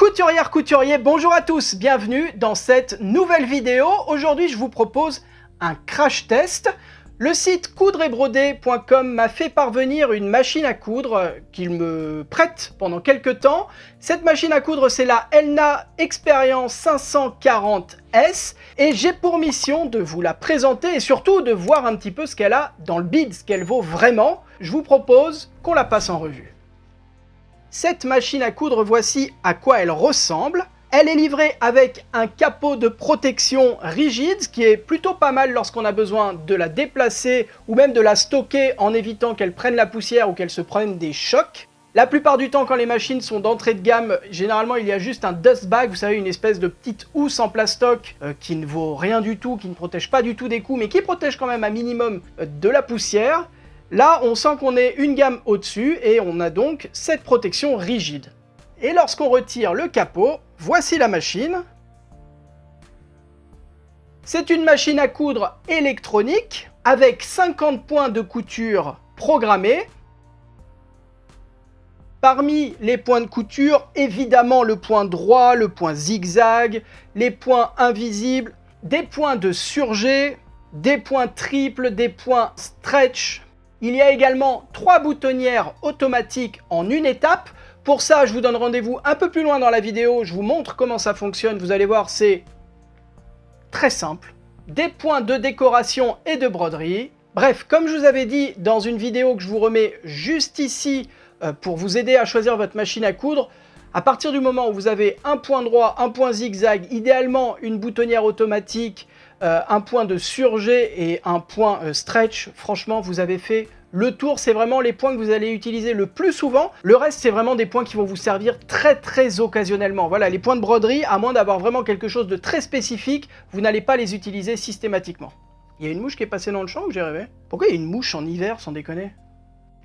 Couturières, couturiers, bonjour à tous, bienvenue dans cette nouvelle vidéo. Aujourd'hui, je vous propose un crash test. Le site coudreetbroder.com m'a fait parvenir une machine à coudre qu'il me prête pendant quelques temps. Cette machine à coudre, c'est la Elna Experience 540S et j'ai pour mission de vous la présenter et surtout de voir un petit peu ce qu'elle a dans le bid, ce qu'elle vaut vraiment. Je vous propose qu'on la passe en revue. Cette machine à coudre, voici à quoi elle ressemble. Elle est livrée avec un capot de protection rigide, ce qui est plutôt pas mal lorsqu'on a besoin de la déplacer ou même de la stocker en évitant qu'elle prenne la poussière ou qu'elle se prenne des chocs. La plupart du temps, quand les machines sont d'entrée de gamme, généralement il y a juste un dust bag, vous savez, une espèce de petite housse en plastoc qui ne vaut rien du tout, qui ne protège pas du tout des coups, mais qui protège quand même un minimum de la poussière. Là, on sent qu'on est une gamme au-dessus et on a donc cette protection rigide. Et lorsqu'on retire le capot, voici la machine. C'est une machine à coudre électronique avec 50 points de couture programmés. Parmi les points de couture, évidemment le point droit, le point zigzag, les points invisibles, des points de surjet, des points triples, des points stretch. Il y a également 3 boutonnières automatiques en une étape. Pour ça, je vous donne rendez-vous un peu plus loin dans la vidéo. Je vous montre comment ça fonctionne. Vous allez voir, c'est très simple. Des points de décoration et de broderie. Bref, comme je vous avais dit dans une vidéo que je vous remets juste ici pour vous aider à choisir votre machine à coudre, à partir du moment où vous avez un point droit, un point zigzag, idéalement une boutonnière automatique, un point de surjet et un point stretch, franchement, vous avez fait le tour. C'est vraiment les points que vous allez utiliser le plus souvent. Le reste, c'est vraiment des points qui vont vous servir très occasionnellement. Voilà, les points de broderie, à moins d'avoir vraiment quelque chose de très spécifique, vous n'allez pas les utiliser systématiquement. Il y a une mouche qui est passée dans le champ ou j'ai rêvé? Pourquoi il y a une mouche en hiver, sans déconner?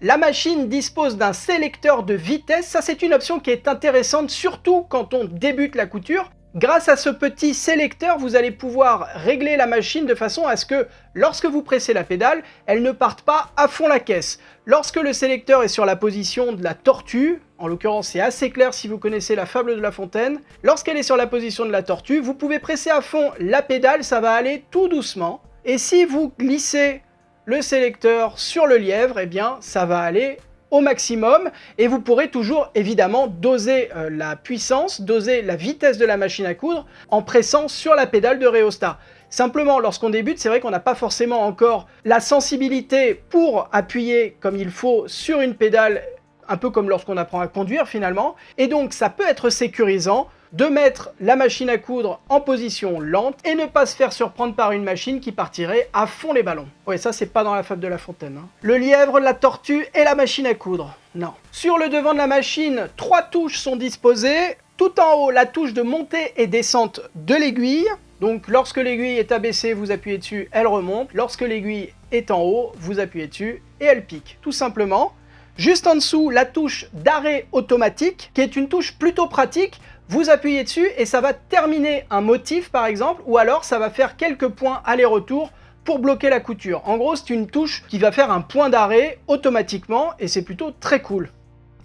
La machine dispose d'un sélecteur de vitesse. Ça, c'est une option qui est intéressante, surtout quand on débute la couture. Grâce à ce petit sélecteur, vous allez pouvoir régler la machine de façon à ce que, lorsque vous pressez la pédale, elle ne parte pas à fond la caisse. Lorsque le sélecteur est sur la position de la tortue, en l'occurrence c'est assez clair si vous connaissez la fable de La Fontaine, lorsqu'elle est sur la position de la tortue, vous pouvez presser à fond la pédale, ça va aller tout doucement. Et si vous glissez le sélecteur sur le lièvre, eh bien ça va aller au maximum et vous pourrez toujours évidemment doser la puissance, doser la vitesse de la machine à coudre en pressant sur la pédale de rhéostat. Simplement, lorsqu'on débute, c'est vrai qu'on n'a pas forcément encore la sensibilité pour appuyer comme il faut sur une pédale, un peu comme lorsqu'on apprend à conduire finalement, et donc ça peut être sécurisant de mettre la machine à coudre en position lente et ne pas se faire surprendre par une machine qui partirait à fond les ballons. Ouais, ça c'est pas dans la fable de La Fontaine. Hein. Le lièvre, la tortue et la machine à coudre. Non. Sur le devant de la machine, 3 touches sont disposées. Tout en haut, la touche de montée et descente de l'aiguille. Donc lorsque l'aiguille est abaissée, vous appuyez dessus, elle remonte. Lorsque l'aiguille est en haut, vous appuyez dessus et elle pique. Tout simplement. Juste en dessous, la touche d'arrêt automatique, qui est une touche plutôt pratique. Vous appuyez dessus et ça va terminer un motif par exemple, ou alors ça va faire quelques points aller-retour pour bloquer la couture. En gros, c'est une touche qui va faire un point d'arrêt automatiquement et c'est plutôt très cool.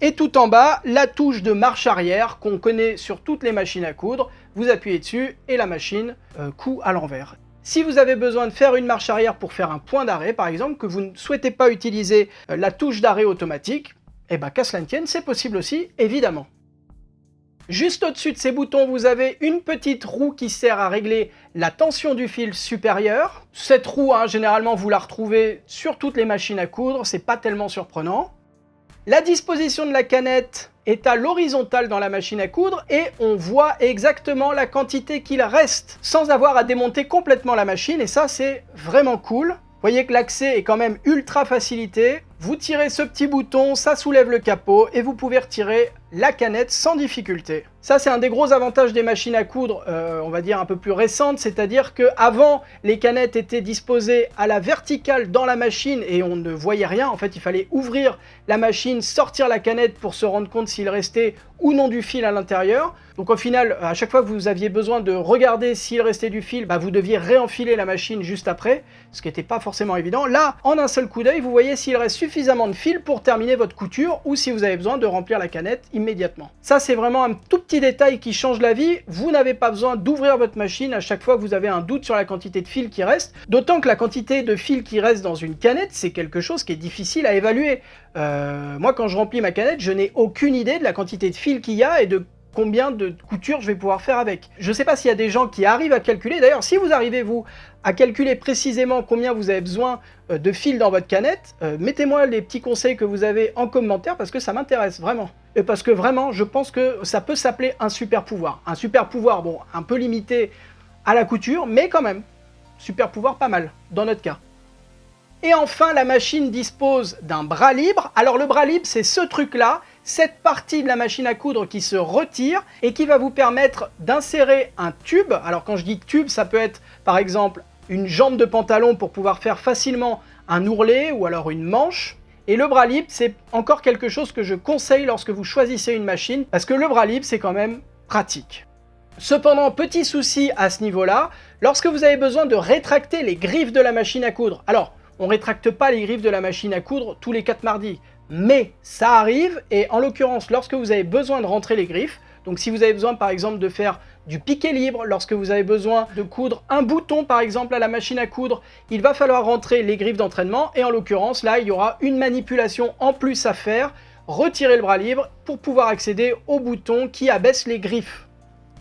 Et tout en bas, la touche de marche arrière qu'on connaît sur toutes les machines à coudre. Vous appuyez dessus et la machine coud à l'envers. Si vous avez besoin de faire une marche arrière pour faire un point d'arrêt par exemple, que vous ne souhaitez pas utiliser la touche d'arrêt automatique, eh ben qu'à cela ne tienne, c'est possible aussi, évidemment. Juste au-dessus de ces boutons, vous avez une petite roue qui sert à régler la tension du fil supérieur. Cette roue, généralement, vous la retrouvez sur toutes les machines à coudre, c'est pas tellement surprenant. La disposition de la canette est à l'horizontale dans la machine à coudre et on voit exactement la quantité qu'il reste sans avoir à démonter complètement la machine et ça, c'est vraiment cool. Vous voyez que l'accès est quand même ultra facilité. Vous tirez ce petit bouton, ça soulève le capot et vous pouvez retirer la canette sans difficulté. Ça, c'est un des gros avantages des machines à coudre, on va dire un peu plus récentes, c'est-à-dire qu'avant, les canettes étaient disposées à la verticale dans la machine et on ne voyait rien. En fait, il fallait ouvrir la machine, sortir la canette pour se rendre compte s'il restait ou non du fil à l'intérieur. Donc au final, à chaque fois que vous aviez besoin de regarder s'il restait du fil, vous deviez réenfiler la machine juste après, ce qui n'était pas forcément évident. Là, en un seul coup d'œil, vous voyez s'il reste suffisamment suffisamment de fil pour terminer votre couture ou si vous avez besoin de remplir la canette immédiatement. Ça, c'est vraiment un tout petit détail qui change la vie. Vous n'avez pas besoin d'ouvrir votre machine à chaque fois que vous avez un doute sur la quantité de fil qui reste, d'autant que la quantité de fil qui reste dans une canette, c'est quelque chose qui est difficile à évaluer. Moi, quand je remplis ma canette, je n'ai aucune idée de la quantité de fil qu'il y a et de combien de coutures je vais pouvoir faire avec. Je ne sais pas s'il y a des gens qui arrivent à calculer. D'ailleurs, si vous arrivez, vous, à calculer précisément combien vous avez besoin de fil dans votre canette, mettez-moi les petits conseils que vous avez en commentaire parce que ça m'intéresse vraiment. Et parce que vraiment, je pense que ça peut s'appeler un super pouvoir. Un super pouvoir, bon, un peu limité à la couture, mais quand même, super pouvoir pas mal, dans notre cas. Et enfin, la machine dispose d'un bras libre. Alors le bras libre, c'est ce truc-là, cette partie de la machine à coudre qui se retire et qui va vous permettre d'insérer un tube. Alors quand je dis tube, ça peut être par exemple une jambe de pantalon pour pouvoir faire facilement un ourlet ou alors une manche. Et le bras libre, c'est encore quelque chose que je conseille lorsque vous choisissez une machine parce que le bras libre, c'est quand même pratique. Cependant, petit souci à ce niveau-là, lorsque vous avez besoin de rétracter les griffes de la machine à coudre. Alors, on ne rétracte pas les griffes de la machine à coudre tous les 4 mardis, mais ça arrive et en l'occurrence, lorsque vous avez besoin de rentrer les griffes, donc si vous avez besoin par exemple de faire du piqué libre, lorsque vous avez besoin de coudre un bouton par exemple à la machine à coudre, il va falloir rentrer les griffes d'entraînement et en l'occurrence là il y aura une manipulation en plus à faire, retirer le bras libre pour pouvoir accéder au bouton qui abaisse les griffes.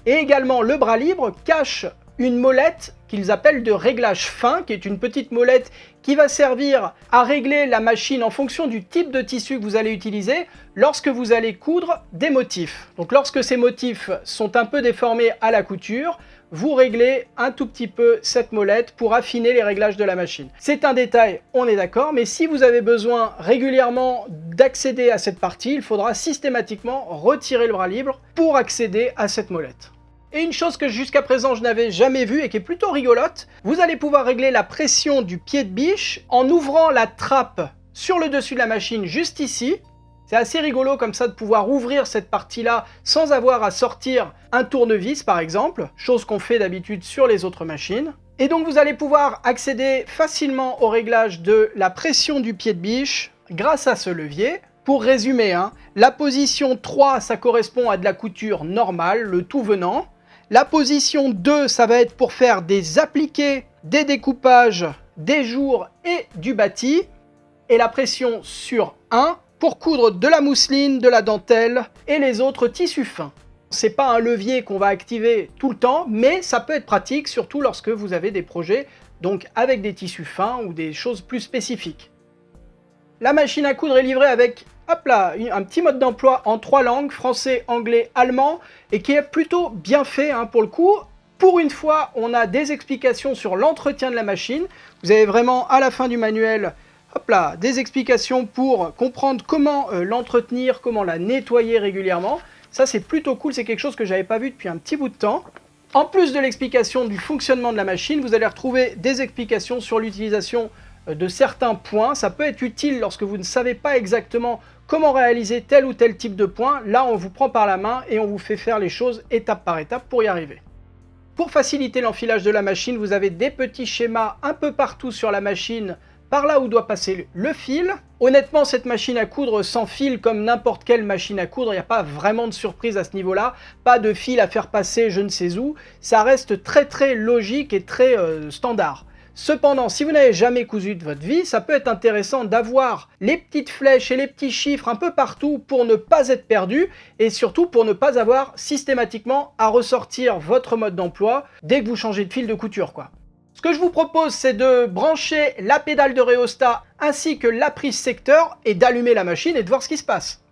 Et également le bras libre cache une molette qu'ils appellent de réglage fin, qui est une petite molette qui va servir à régler la machine en fonction du type de tissu que vous allez utiliser lorsque vous allez coudre des motifs. Donc lorsque ces motifs sont un peu déformés à la couture, vous réglez un tout petit peu cette molette pour affiner les réglages de la machine. C'est un détail, on est d'accord, mais si vous avez besoin régulièrement d'accéder à cette partie, il faudra systématiquement retirer le bras libre pour accéder à cette molette. Et une chose que jusqu'à présent je n'avais jamais vue et qui est plutôt rigolote, vous allez pouvoir régler la pression du pied de biche en ouvrant la trappe sur le dessus de la machine juste ici. C'est assez rigolo comme ça de pouvoir ouvrir cette partie-là sans avoir à sortir un tournevis par exemple, chose qu'on fait d'habitude sur les autres machines. Et donc vous allez pouvoir accéder facilement au réglage de la pression du pied de biche grâce à ce levier. Pour résumer, la position 3, ça correspond à de la couture normale, le tout venant. La position 2, ça va être pour faire des appliqués, des découpages, des jours et du bâti. Et la pression sur 1 pour coudre de la mousseline, de la dentelle et les autres tissus fins. C'est pas un levier qu'on va activer tout le temps, mais ça peut être pratique, surtout lorsque vous avez des projets donc avec des tissus fins ou des choses plus spécifiques. La machine à coudre est livrée avec hop là, un petit mode d'emploi en 3 langues, français, anglais, allemand, et qui est plutôt bien fait pour le coup. Pour une fois, on a des explications sur l'entretien de la machine. Vous avez vraiment à la fin du manuel, hop là, des explications pour comprendre comment l'entretenir, comment la nettoyer régulièrement. Ça c'est plutôt cool, c'est quelque chose que j'avais pas vu depuis un petit bout de temps. En plus de l'explication du fonctionnement de la machine, vous allez retrouver des explications sur l'utilisation de certains points. Ça peut être utile lorsque vous ne savez pas exactement comment réaliser tel ou tel type de point. Là, on vous prend par la main et on vous fait faire les choses étape par étape pour y arriver. Pour faciliter l'enfilage de la machine, vous avez des petits schémas un peu partout sur la machine, par là où doit passer le fil. Honnêtement, cette machine à coudre s'enfile comme n'importe quelle machine à coudre. Il n'y a pas vraiment de surprise à ce niveau-là. Pas de fil à faire passer je ne sais où. Ça reste très logique et très standard. Cependant, si vous n'avez jamais cousu de votre vie, ça peut être intéressant d'avoir les petites flèches et les petits chiffres un peu partout pour ne pas être perdu et surtout pour ne pas avoir systématiquement à ressortir votre mode d'emploi dès que vous changez de fil de couture, quoi. Ce que je vous propose, c'est de brancher la pédale de rhéostat ainsi que la prise secteur et d'allumer la machine et de voir ce qui se passe.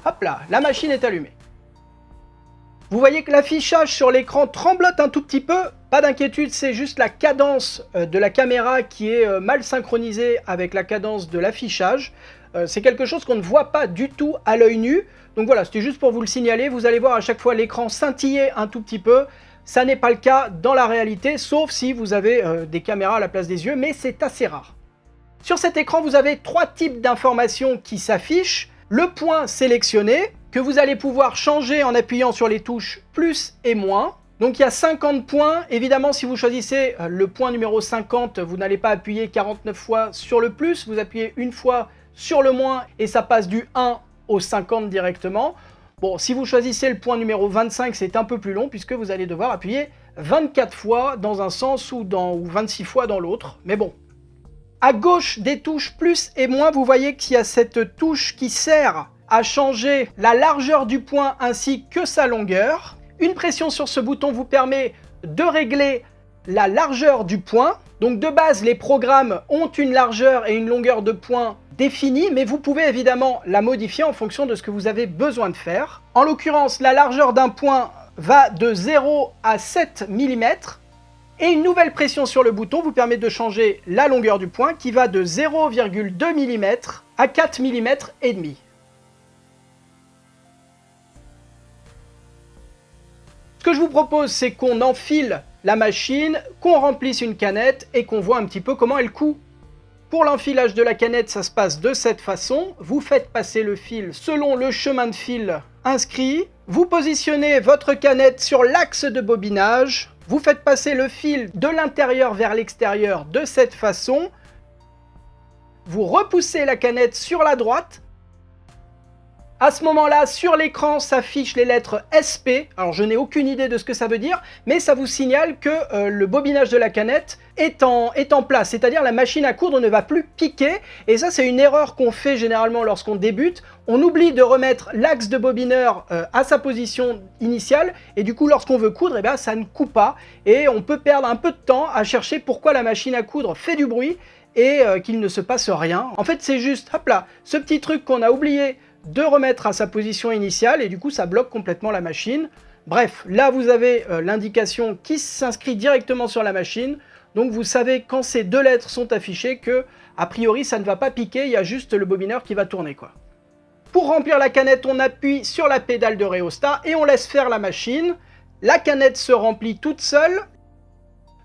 Hop là, la machine est allumée. Vous voyez que l'affichage sur l'écran tremblote un tout petit peu. Pas d'inquiétude, c'est juste la cadence de la caméra qui est mal synchronisée avec la cadence de l'affichage. C'est quelque chose qu'on ne voit pas du tout à l'œil nu. Donc voilà, c'était juste pour vous le signaler. Vous allez voir à chaque fois l'écran scintiller un tout petit peu. Ça n'est pas le cas dans la réalité, sauf si vous avez des caméras à la place des yeux, mais c'est assez rare. Sur cet écran, vous avez 3 types d'informations qui s'affichent. Le point sélectionné, que vous allez pouvoir changer en appuyant sur les touches plus et moins. Donc il y a 50 points. Évidemment, si vous choisissez le point numéro 50, vous n'allez pas appuyer 49 fois sur le plus, vous appuyez une fois sur le moins et ça passe du 1 au 50 directement. Bon, si vous choisissez le point numéro 25, c'est un peu plus long puisque vous allez devoir appuyer 24 fois dans un sens ou 26 fois dans l'autre. Mais bon. À gauche des touches plus et moins, vous voyez qu'il y a cette touche qui sert à changer la largeur du point ainsi que sa longueur. Une pression sur ce bouton vous permet de régler la largeur du point. Donc de base, les programmes ont une largeur et une longueur de point définie, mais vous pouvez évidemment la modifier en fonction de ce que vous avez besoin de faire. En l'occurrence, la largeur d'un point va de 0 à 7 mm. Et une nouvelle pression sur le bouton vous permet de changer la longueur du point qui va de 0,2 mm à 4 mm et demi. Ce que je vous propose, c'est qu'on enfile la machine, qu'on remplisse une canette et qu'on voit un petit peu comment elle coud. Pour l'enfilage de la canette, ça se passe de cette façon. Vous faites passer le fil selon le chemin de fil inscrit. Vous positionnez votre canette sur l'axe de bobinage. Vous faites passer le fil de l'intérieur vers l'extérieur de cette façon. Vous repoussez la canette sur la droite. À ce moment-là, sur l'écran s'affichent les lettres SP. Alors je n'ai aucune idée de ce que ça veut dire, mais ça vous signale que le bobinage de la canette est en place. C'est-à-dire la machine à coudre ne va plus piquer. Et ça, c'est une erreur qu'on fait généralement lorsqu'on débute. On oublie de remettre l'axe de bobineur à sa position initiale. Et du coup, lorsqu'on veut coudre, eh bien, ça ne coupe pas. Et on peut perdre un peu de temps à chercher pourquoi la machine à coudre fait du bruit et qu'il ne se passe rien. En fait, c'est juste, hop là, ce petit truc qu'on a oublié de remettre à sa position initiale et du coup ça bloque complètement la machine. Bref, là vous avez l'indication qui s'inscrit directement sur la machine, donc vous savez quand ces deux lettres sont affichées que a priori ça ne va pas piquer, il y a juste le bobineur qui va tourner quoi. Pour remplir la canette, on appuie sur la pédale de rhéostat et on laisse faire la machine. La canette se remplit toute seule.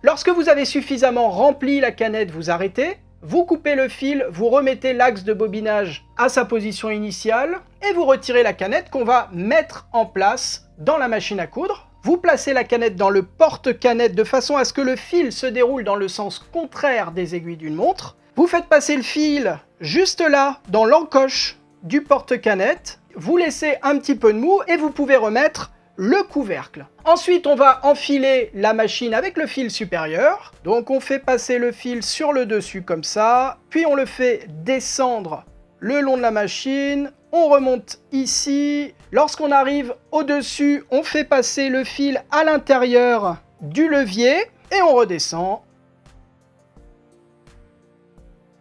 Lorsque vous avez suffisamment rempli la canette, vous arrêtez. Vous coupez le fil, vous remettez l'axe de bobinage à sa position initiale et vous retirez la canette qu'on va mettre en place dans la machine à coudre. Vous placez la canette dans le porte-canette de façon à ce que le fil se déroule dans le sens contraire des aiguilles d'une montre. Vous faites passer le fil juste là, dans l'encoche du porte-canette. Vous laissez un petit peu de mou et vous pouvez remettre le couvercle. Ensuite, on va enfiler la machine avec le fil supérieur. Donc on fait passer le fil sur le dessus comme ça, puis on le fait descendre le long de la machine, on remonte ici. Lorsqu'on arrive au-dessus, on fait passer le fil à l'intérieur du levier et on redescend.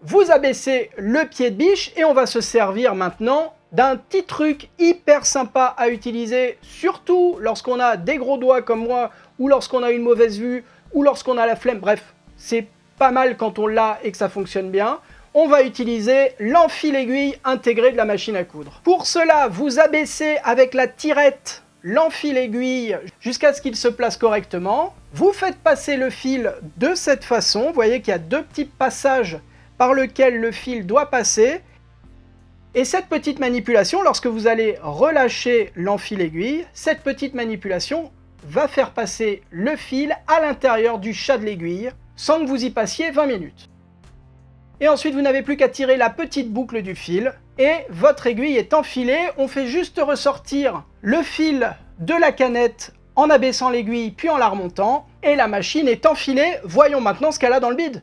Vous abaissez le pied de biche et on va se servir maintenant d'un petit truc hyper sympa à utiliser, surtout lorsqu'on a des gros doigts comme moi, ou lorsqu'on a une mauvaise vue, ou lorsqu'on a la flemme. Bref, c'est pas mal quand on l'a et que ça fonctionne bien. On va utiliser l'enfile-aiguille intégré de la machine à coudre. Pour cela, vous abaissez avec la tirette l'enfile-aiguille jusqu'à ce qu'il se place correctement. Vous faites passer le fil de cette façon. Vous voyez qu'il y a deux petits passages par lesquels le fil doit passer. Et cette petite manipulation, lorsque vous allez relâcher l'enfile-aiguille, cette petite manipulation va faire passer le fil à l'intérieur du chat de l'aiguille, sans que vous y passiez 20 minutes. Et ensuite, vous n'avez plus qu'à tirer la petite boucle du fil, et votre aiguille est enfilée. On fait juste ressortir le fil de la canette en abaissant l'aiguille, puis en la remontant, et la machine est enfilée. Voyons maintenant ce qu'elle a dans le bide.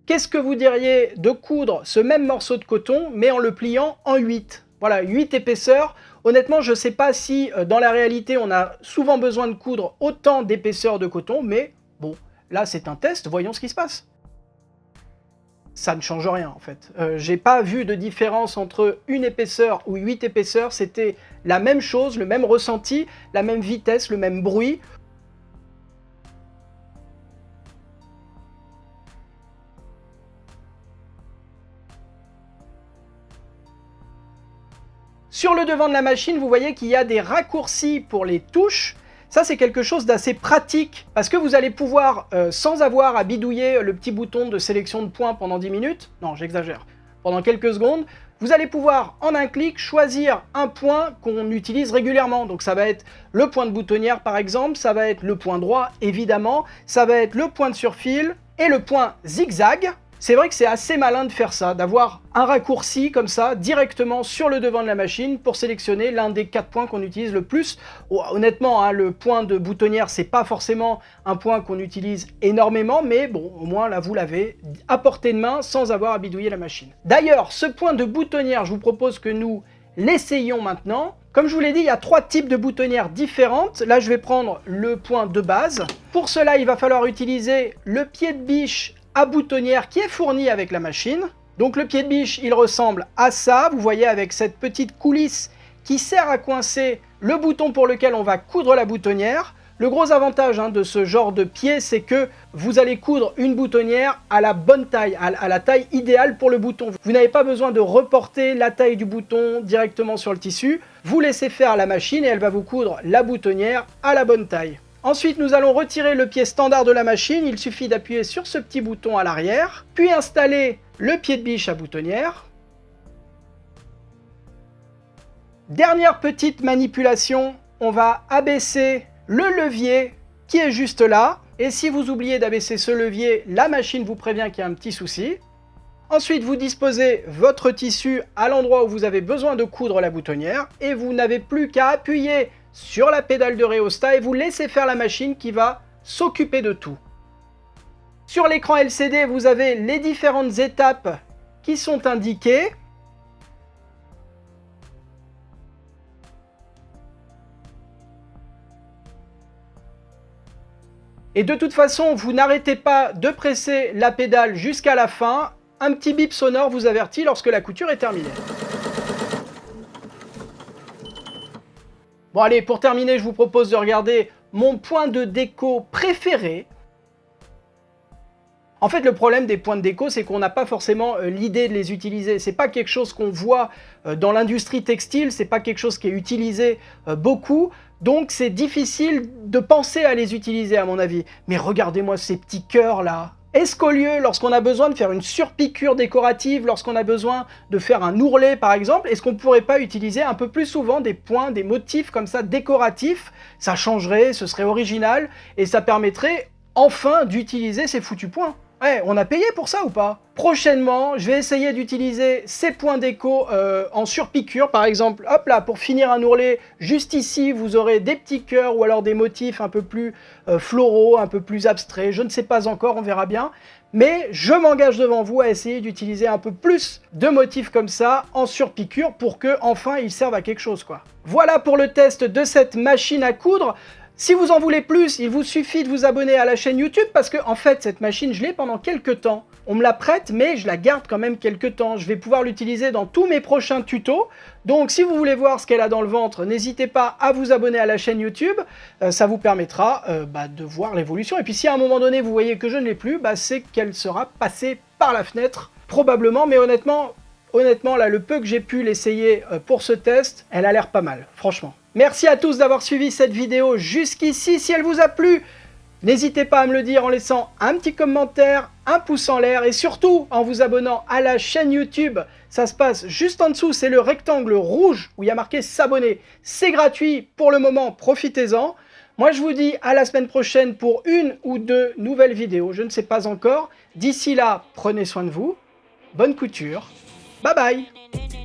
Qu'est-ce que vous diriez de coudre ce même morceau de coton, mais en le pliant en 8? Voilà, 8 épaisseurs. Honnêtement, je ne sais pas si dans la réalité, on a souvent besoin de coudre autant d'épaisseur de coton, mais bon, là c'est un test, voyons ce qui se passe. Ça ne change rien en fait. J'ai pas vu de différence entre une épaisseur ou 8 épaisseurs, c'était la même chose, le même ressenti, la même vitesse, le même bruit. Sur le devant de la machine, vous voyez qu'il y a des raccourcis pour les touches. Ça, c'est quelque chose d'assez pratique parce que vous allez pouvoir, sans avoir à bidouiller le petit bouton de sélection de points pendant 10 minutes, non, j'exagère, pendant quelques secondes, vous allez pouvoir en un clic choisir un point qu'on utilise régulièrement. Donc ça va être le point de boutonnière par exemple, ça va être le point droit évidemment, ça va être le point de surfil et le point zigzag. C'est vrai que c'est assez malin de faire ça, d'avoir un raccourci comme ça directement sur le devant de la machine pour sélectionner l'un des 4 points qu'on utilise le plus. Oh, honnêtement, hein, le point de boutonnière, c'est pas forcément un point qu'on utilise énormément, mais bon, au moins là vous l'avez à portée de main sans avoir à bidouiller la machine. D'ailleurs, ce point de boutonnière, je vous propose que nous l'essayions maintenant. Comme je vous l'ai dit, il y a 3 types de boutonnières différentes. Là, je vais prendre le point de base. Pour cela, il va falloir utiliser le pied de biche à boutonnière qui est fourni avec la machine. Donc le pied de biche, il ressemble à ça, vous voyez, avec cette petite coulisse qui sert à coincer le bouton pour lequel on va coudre la boutonnière. Le gros avantage de ce genre de pied, c'est que vous allez coudre une boutonnière à la bonne taille, à la taille idéale pour le bouton. Vous n'avez pas besoin de reporter la taille du bouton directement sur le tissu. Vous laissez faire la machine et elle va vous coudre la boutonnière à la bonne taille. Ensuite, nous allons retirer le pied standard de la machine. Il suffit d'appuyer sur ce petit bouton à l'arrière, puis installer le pied de biche à boutonnière. Dernière petite manipulation, on va abaisser le levier qui est juste là. Et si vous oubliez d'abaisser ce levier, la machine vous prévient qu'il y a un petit souci. Ensuite, vous disposez votre tissu à l'endroit où vous avez besoin de coudre la boutonnière et vous n'avez plus qu'à appuyer sur la pédale de rhéostat et vous laissez faire la machine qui va s'occuper de tout. Sur l'écran LCD, vous avez les différentes étapes qui sont indiquées. Et de toute façon, vous n'arrêtez pas de presser la pédale jusqu'à la fin. Un petit bip sonore vous avertit lorsque la couture est terminée. Bon allez, pour terminer, je vous propose de regarder mon point de déco préféré. En fait, le problème des points de déco, c'est qu'on n'a pas forcément l'idée de les utiliser. C'est pas quelque chose qu'on voit dans l'industrie textile, c'est pas quelque chose qui est utilisé beaucoup, donc c'est difficile de penser à les utiliser à mon avis. Mais regardez-moi ces petits cœurs là. Est-ce qu'au lieu, lorsqu'on a besoin de faire une surpiqûre décorative, lorsqu'on a besoin de faire un ourlet par exemple, est-ce qu'on ne pourrait pas utiliser un peu plus souvent des points, des motifs comme ça décoratifs? Ça changerait, ce serait original, et ça permettrait enfin d'utiliser ces foutus points. Ouais, on a payé pour ça ou pas? Prochainement, je vais essayer d'utiliser ces points déco en surpiqûre. Par exemple, hop là, pour finir un ourlet, juste ici, vous aurez des petits cœurs ou alors des motifs un peu plus floraux, un peu plus abstraits. Je ne sais pas encore, on verra bien. Mais je m'engage devant vous à essayer d'utiliser un peu plus de motifs comme ça en surpiqûre pour que enfin ils servent à quelque chose, quoi. Voilà pour le test de cette machine à coudre. Si vous en voulez plus, il vous suffit de vous abonner à la chaîne YouTube parce que, en fait, cette machine, je l'ai pendant quelques temps. On me la prête, mais je la garde quand même quelques temps. Je vais pouvoir l'utiliser dans tous mes prochains tutos. Donc, si vous voulez voir ce qu'elle a dans le ventre, n'hésitez pas à vous abonner à la chaîne YouTube. Ça vous permettra de voir l'évolution. Et puis, si à un moment donné, vous voyez que je ne l'ai plus, c'est qu'elle sera passée par la fenêtre, probablement. Mais honnêtement, là, le peu que j'ai pu l'essayer pour ce test, elle a l'air pas mal, franchement. Merci à tous d'avoir suivi cette vidéo jusqu'ici. Si elle vous a plu, n'hésitez pas à me le dire en laissant un petit commentaire, un pouce en l'air et surtout en vous abonnant à la chaîne YouTube. Ça se passe juste en dessous, c'est le rectangle rouge où il y a marqué s'abonner. C'est gratuit pour le moment, profitez-en. Moi je vous dis à la semaine prochaine pour une ou deux nouvelles vidéos, je ne sais pas encore. D'ici là, prenez soin de vous, bonne couture, bye bye.